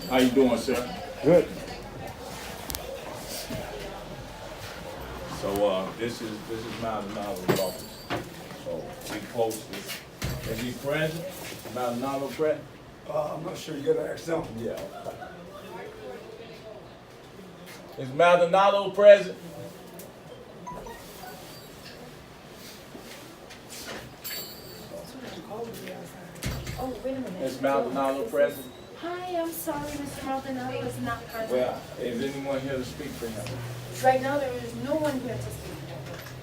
How you doing, sir? Good. So this is Maldonado's office. So we posted. Is he present? Maldonado present? I'm not sure. You gotta ask them. Yeah. Is Maldonado present? Oh, wait a minute. Is Maldonado present? Hi, I'm sorry, Mr. Maldonado is not present. Well, is anyone here to speak for him? Right now, there is no one here to speak.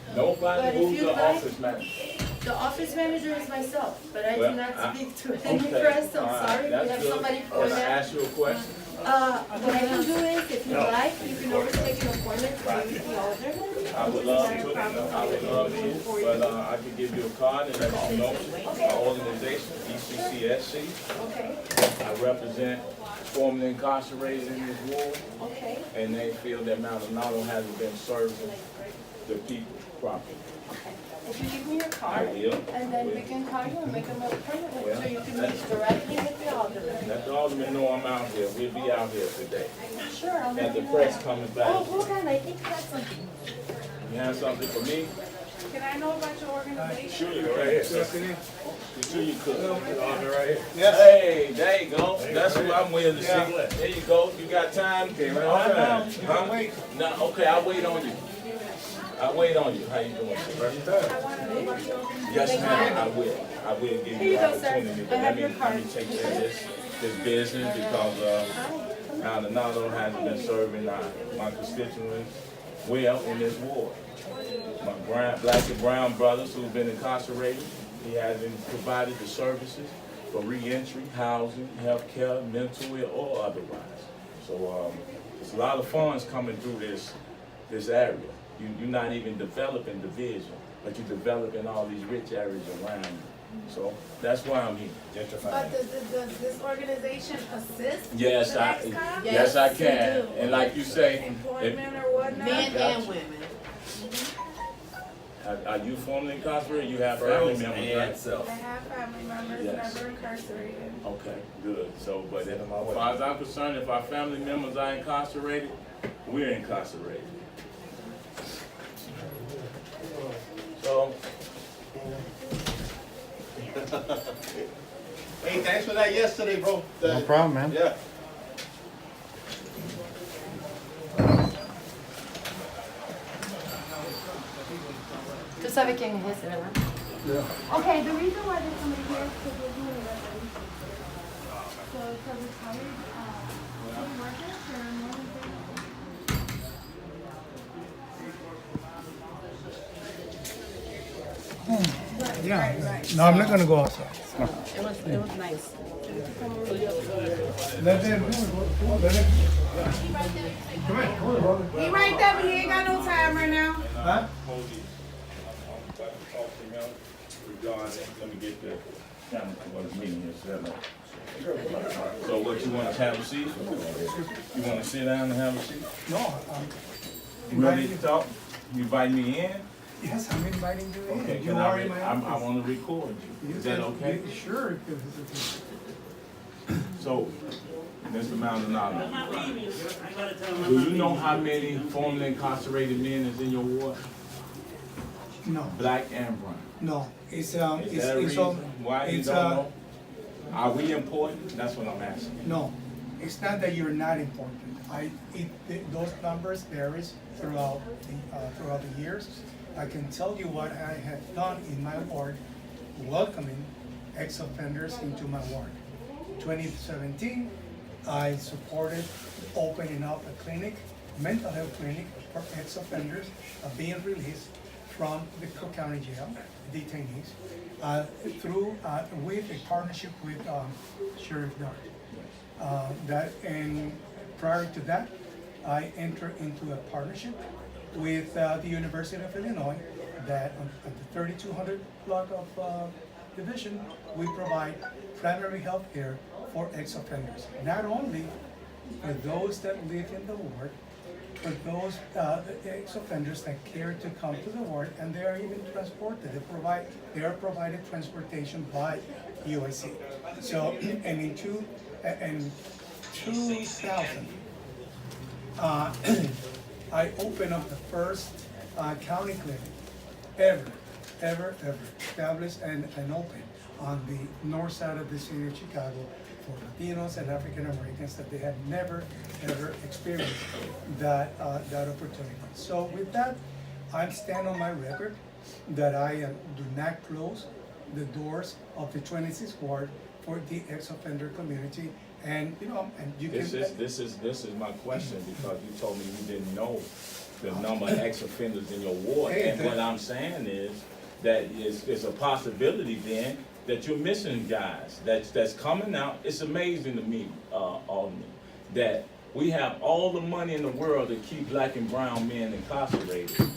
But Nobody. if Who's you'd the like- office manager? The office manager is myself, but I Well, do not I- speak to any Okay. press. I'm All right, sorry. We that's have good. somebody for Can I that. ask you a question? What I can do is, if you like, you can always take an appointment to meet the alderman. I would love to, but I could give you a card and let you know our organization, ECCSC. Okay, I represent formerly incarcerated in this ward, okay. and they feel that Maldonado hasn't been serving the people properly. If you give me your I card, will. and then we can call you and make an appointment with you, so you can Well, meet directly with the alderman. Let the alderman know I'm out here. We'll be out here today. Sure, I'll let And you the know. press coming Oh, back. hold on, I think that's something. You have something for me? Can I know about your organization? Sure you right here. Sure you could. Right here. Hey, there you go. That's who I'm with to see. There you go. You got time? Okay, Wait. No, okay, I'll wait on you. I'll wait on you. How you doing, sir? Yes, ma'am, I will. I will give Here you you the go, sir. opportunity. I But have your let card. me take care of this business because Maldonado hasn't been serving my constituents well in this ward. My black and brown brothers who've been incarcerated, he hasn't provided the services for reentry, housing, health care, mental or otherwise. So there's a lot of funds coming through this area. You're not even developing division, but you're developing all these rich areas around you. So that's why I'm here. But does this organization assist? Yes, the I ex-cons? yes I Yes, can. they do. And like you say, if, Employment or whatnot? Men got and you. women. are you formerly incarcerated? You have family members, right? I have family members, Yes. never incarcerated. Okay, good. So, but as far as I'm concerned, if our family members are incarcerated, we're incarcerated. So, Hey, thanks for that yesterday, bro. No problem, man. Yeah. Tú sabes quién es ese, ¿verdad? Okay, the reason why they're coming here is because we're doing a resolution. So it's a retired city worker for more than 30 Yeah. No, I'm not gonna go outside. It was nice. Let them. Let them. Come here, come here, brother. He right there, but he ain't got no time right now. Huh? hold these. I'm about to talk to him regarding, let me get the camera for the meeting here set up. So what, you want to have a seat? You want to sit down and have a seat? No, Ready to talk? You invite me in? yes, I'm inviting you in. Okay, You can are I, in my I office. want to record you. Is that okay? Sure. So, Mr. Maldonado, do you know how many formerly incarcerated men is in your ward? No, Black and brown. no. It's Is that a it's reason all. why you It's don't know? Are we important? That's what I'm asking. No, it's not that you're not important. Those numbers varies throughout the years. I can tell you what I have done in my ward, welcoming ex-offenders into my ward. 2017, I supported opening up a clinic, mental health clinic for ex-offenders being released from the Cook County Jail, detainees, with a partnership with Sheriff Dart. And prior to that, I entered into a partnership with the University of Illinois that at the 3200 block of division, we provide primary health care for ex-offenders. Not only for those that live in the ward, for those ex-offenders that care to come to the ward, and they are even transported. They are provided transportation by UIC. So, and in 2000, I opened up the first county clinic ever established and opened on the north side of the city of Chicago for Latinos and African Americans that they had never ever experienced that opportunity. So with that, I stand on my record that I do not close the doors of the 26th ward for the ex-offender community. And and you This is my question, because you told me you didn't know the number of ex-offenders in your ward. Hey, And what I'm saying is that it's a possibility then that you're missing guys that's coming out. It's amazing to me, Alderman, that we have all the money in the world to keep black and brown men incarcerated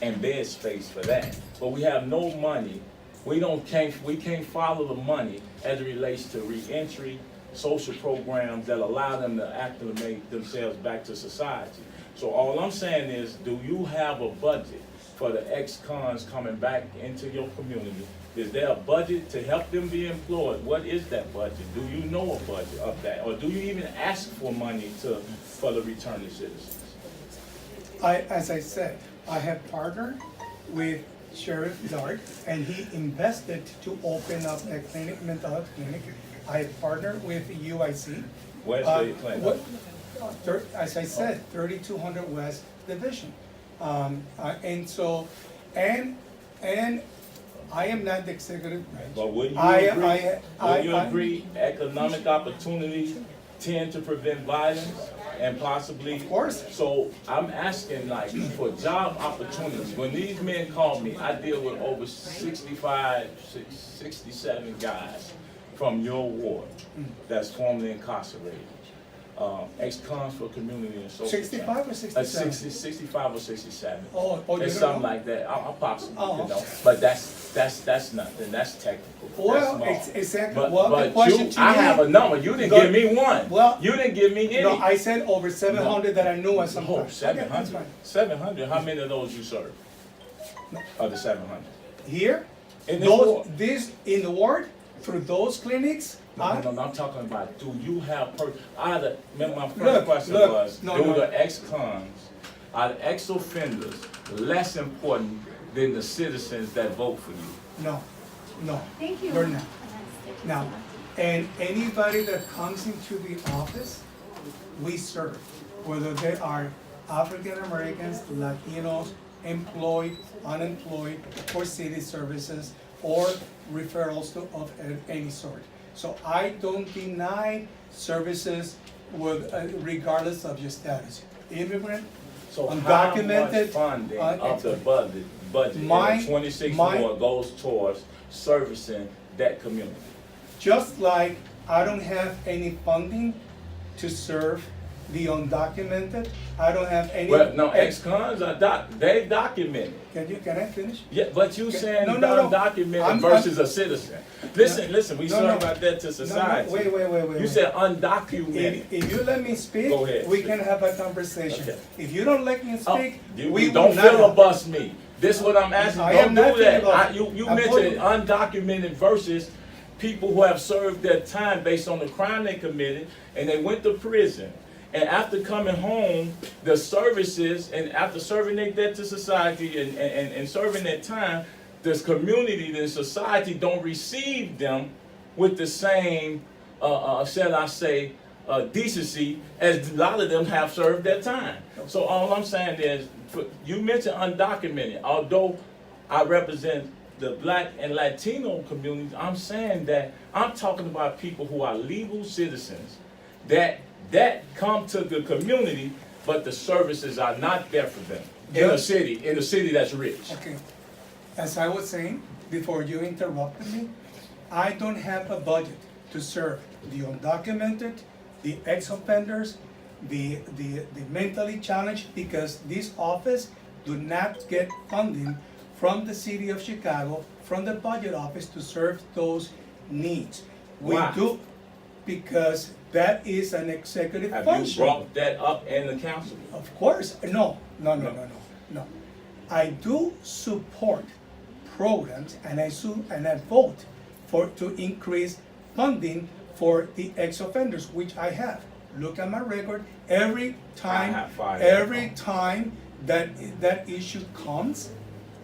and bed space for that, but we have no money. We can't follow the money as it relates to reentry, social programs that allow them to acclimate themselves back to society. So all I'm saying is, do you have a budget for the ex-cons coming back into your community? Is there a budget to help them be employed? What is that budget? Do you know a budget of that? Or do you even ask for money for the returning citizens? As I said, I have partnered with Sheriff Dart, and he invested to open up a mental health clinic. I have partnered with UIC. Where's the clinic? As I said, 3200 West Division. And I am not the executive branch. But wouldn't you agree economic opportunities tend to prevent violence and possibly? Of course. So I'm asking, like, for job opportunities. When these men call me, I deal with over 67 guys from your ward that's formerly incarcerated. Ex-cons for community and social. 65 or 67? 65 or 67. Oh, you It's don't something know? like that. I'll possibly, Oh. But that's nothing. That's technical. Well, That's small. it's exactly. But, Well, the but question to I you- have a number. You didn't Go- give me one. Well, you didn't give me any. No, I said over 700 that I knew at some Oh, point. Okay, that's 700. fine. 700. How many of those you serve? Of the 700. Here, In this ward? in the ward, through those clinics, No, I'm talking about, do you have, remember my first Look, question look, was, no, do no. the ex-cons, are the ex-offenders less important than the citizens that vote for you? no. Thank you. They're not. Now, and anybody that comes into the office, we serve, whether they are African Americans, Latinos, employed, unemployed, for city services, or referrals of any sort. So I don't deny services regardless of your status. Immigrant, So undocumented, how much funding of the budget My- in 26 my- more goes towards servicing that community? just like I don't have any funding to serve the undocumented, I don't have any. Well, no, ex-cons are they documented. Can I finish? Yeah, but you saying No, no, no. undocumented I'm- versus a citizen. Listen, we No, serve no. out that to No, society. wait. You said undocumented. If you let me speak, Go ahead. we can have a conversation. Okay. If you don't let me speak, You we will don't not. filibust me. This is what I'm asking. I Don't am not do that. filibustering. You I'm mentioned voting. undocumented versus people who have served their time based on the crime they committed, and they went to prison. And after coming home, the services, and after serving their debt to society and serving their time, this community, this society don't receive them with the same, shall I say, decency as a lot of them have served their time. So all I'm saying is, you mentioned undocumented. Although I represent the black and Latino communities, I'm saying that I'm talking about people who are legal citizens that come to the community, but the services are not there for them in a city that's rich. Okay. As I was saying before you interrupted me, I don't have a budget to serve the undocumented, the ex-offenders, the mentally challenged, because this office do not get funding from the city of Chicago, from the budget office to serve those needs. We Why? do, because That is an executive Have you function. brought that up in the council? Of course, no. I do support programs and I vote to increase funding for the ex-offenders, which I have. Look at my record, every time that issue comes,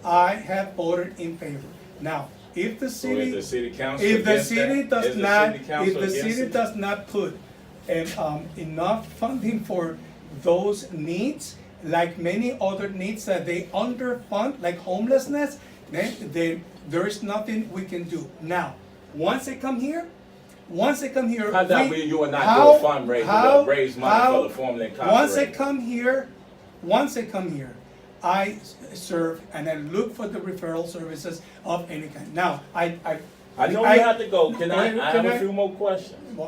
I have voted in favor. Now, if the So is city, the city council if the against city that? does Is the not, city council if the against city it? does not put enough funding for those needs, like many other needs that they underfund, like homelessness, then there is nothing we can do. Now, once they come here, How that way you are not how- doing fundraising how- to raise money how- for the formerly incarcerated? Once they come here, I serve and I look for the referral services of any kind. Now, I know you have to go. Can I have can a few more questions?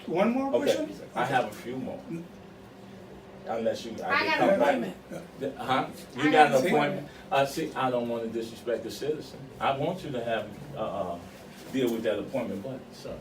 One more Okay, question? I have a few more. Unless you, I can got come an back. appointment. Huh? I You got got an an appointment? See, I don't want to disrespect the citizen. I want you to have, deal with that appointment, but, sir,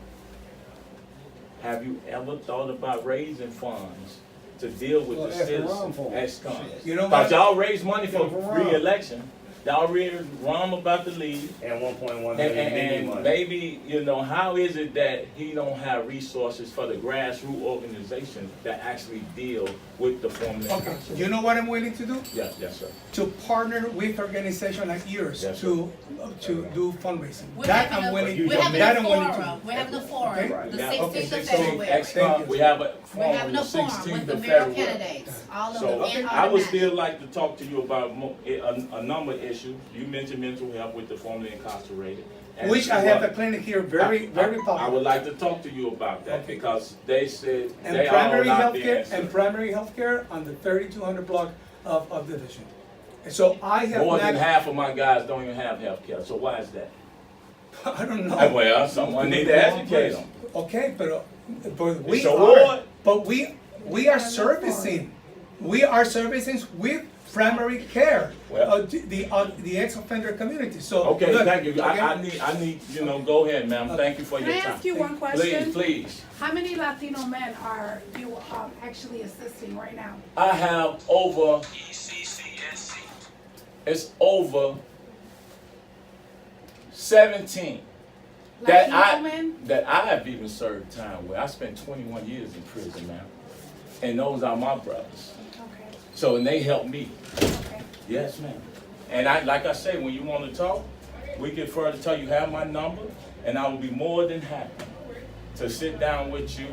have you ever thought about raising funds to deal with the citizen as comes? You know Cause what? y'all raise money for Yeah, for Ron. re-election. Y'all already Ron about to leave. And 1.1 And, million media and money. maybe, how is it that he don't have resources for the grassroots organizations that actually deal with the formerly Okay, incarcerated? you know what I'm willing to do? Yes, yes, sir. To partner with organizations like yours Yes, sir. to do fundraising. We're That having I'm a- willing, We're having that a I'm willing to forum, do. we're having a Okay. forum, the Yeah, 16th of So, February. we have a We're forum on having the a forum 16th with the of mayoral February. candidates, all of So, them, and I would automatic. still like to talk to you about a number of issues. You mentioned mental health with the formerly incarcerated. And Which I have a clinic here, very I would popular. like to talk to you about that Okay. because they said And they are primary not being healthcare, and served. primary healthcare on the 3200 block of the division. And so I have More than not, half of my guys don't even have health care. So why is that? I don't know. Well, someone need to educate them. Okay, but we It's a are, ward. but we are servicing with primary care, Well- the ex-offender community, so. Okay, look, thank you. okay? I need, go ahead, ma'am. Thank you for Can your I time. ask you one Please, question? please. How many Latino men are you actually assisting right now? I have over, it's over 17 Latino men? that I have even served time with. I spent 21 years in prison, ma'am. And those are my brothers. Okay, So, and they helped me. okay. Yes, ma'am. And like I say, when you want to talk, we can further tell you have my number, and I will be more than happy to sit down with you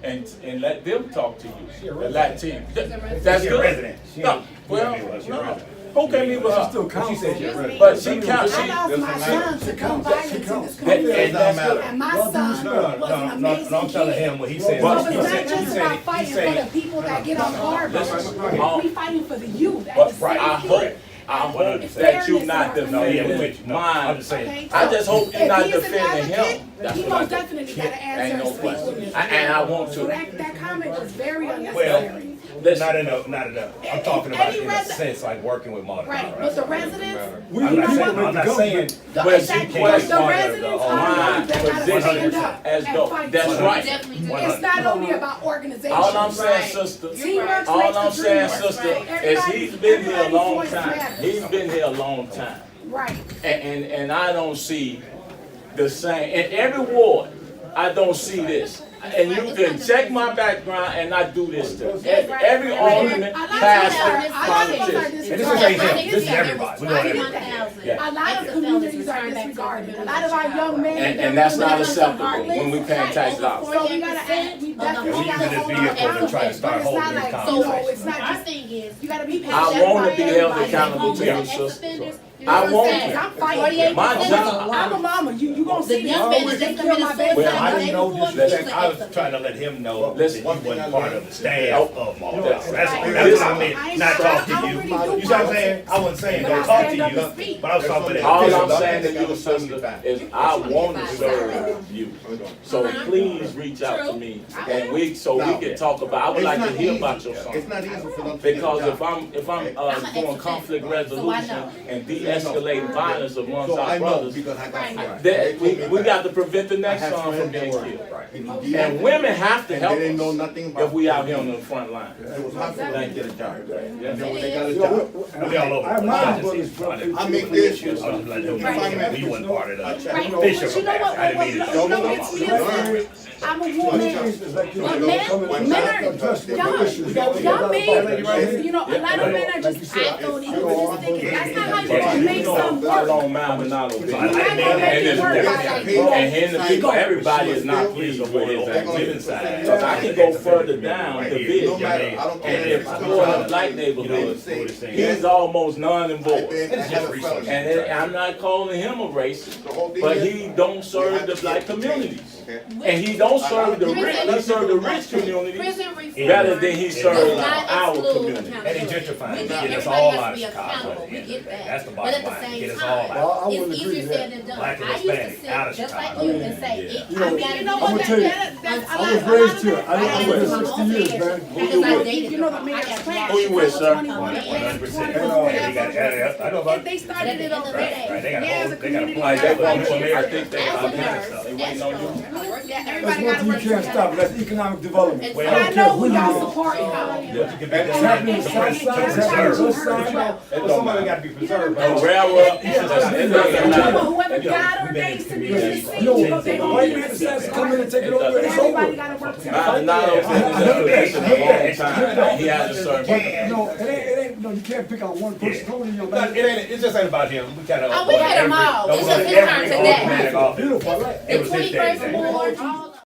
and let them talk to you. The Latino. That's She a good. resident. She No, ain't- well, she a no. resident. Who can meet with her? She said she a resident. But she counts. I lost my son to gun violence in this That- community. that's good. And my son was an amazing I'm telling kid. him what he said. But- So it's not just he about said, fighting for the people that get on hard. Listen, We fighting for the youth. at but the same I hope It's that you're fairness not in our No, yeah, defending we with you. No, I'm mine. just saying. Okay, I just hope you're if not he's an defending him. advocate, That's he what I most think. definitely got to Ain't answer no and speak question. with me. And I want So to. that comment was very Well, unnecessary. Listen, not enough. I'm talking about Any in a resident- sense like working with Monica. Right, but the residents, I'm not saying. But exactly, she but can't the residents are the my ones that gotta stand position up as and though, fight. that's for right. Definitely do. It's not only about organization. All I'm saying, Right. sister, Teamwork all makes I'm the saying, dream work. sister, Right. is he's been here a Everybody's long voice time. matters. He's been here a long time. Right. And I don't see the same, in every ward, I don't see this. And you can check my background and I do this to every alderman, pastor, politician. And this is ain't him. This is everybody. We know everybody. Yeah. A lot of communities are disregarded. A lot of our young men. And that's not acceptable when we paying tax dollars. So we gotta add, we definitely We gotta using this hold vehicle to accountable. try to start But it's holding not these like, conversations. it's not Our just, thing is, you gotta be patient. I want to be held Everybody- accountable to you, ex-offenders, sister. you know I what I'm want saying? to. I'm fighting. 48% My of job- I'm a mama, you gonna The see me. young man that just committed suicide Well, I the didn't day know before, disrespect. he's an I was ex-offender. trying to let him know that Listen, he wasn't part of the staff of Monica. That's- That's Right. what I I meant, ain't not saying- talk to I don't you. really do You see what I'm saying? politics. I wasn't saying But don't I talk stand to up you, and speak. but I was talking All about. I'm saying to you, sister, is I want to serve you. So please reach out to me and so we can talk about, I would like to hear about your son. It's not easy for them to Because get a if I'm I'm an doing ex-offender, conflict so I resolution know. and de-escalating violence amongst So I our know brothers. because I got friends. That we got to prevent the I next have son from friends that being were killed. in the And women have to and help they didn't know us nothing about if we out here on the front line. It was hard for them to get a job. And Yeah. then when they got a You job, know, we all over. I have my I brothers, just didn't- I make this. I was just letting them know we wasn't part of the Right, official but you know what, capacity. I didn't mean to. what gets me upset? I'm a woman. But men are, y'all men, you know, a lot of men are just acting egotistic. That's not how you can make something Not work. on Maldonado. You're not gonna make it work by like that. And here the people, everybody is not pleased with his activities. Because I can go further down the no village matter, I don't and care. explore the black neighborhoods. He's almost non-involved. And I'm not calling him a racist, but he don't serve the black communities. And he don't serve the rich, he serve the rich community Prison reform better than he does serves not our exclude community. And they accountability. gentrifying, We get get us all everybody out has of to be Chicago. accountable. We get that. That's the But bottom at the line, same get us all time, out. I it's wouldn't agree easier with that. said than done. Black and I used to Hispanic, sit out of just like Chicago. you and say, Yeah. I gotta You know I'm what gonna tell you, I was raised here. I lived for 60 years, man. You know the mayor's plan. Who you with, sir? 100%. I know about. If they started it over there, Right, they got a yeah, whole, as a they got a community, Like plan. that one for me, I as think they a all kind of nurse, stuff. They that's waiting on you. yeah, That's everybody one gotta thing you work can't together. stop. That's economic development. Well, And I know who y'all supporting. It's happening south side, it's happening west side. Somebody got to be preserved. The railroad, Whoever God ordains to be in the seat, You know, they the gonna white be man in the decides seat. to come in and take it over, it's Everybody over. gotta work together. Maldonado's been in this position a long time. He has a certain. No, it ain't, no, you can't pick out one person. Tony, you know, It just ain't about him. We kind of. Oh, we hit 'em all. It's just his turn today. beautiful, I like it. It was his day. The 21st Ward,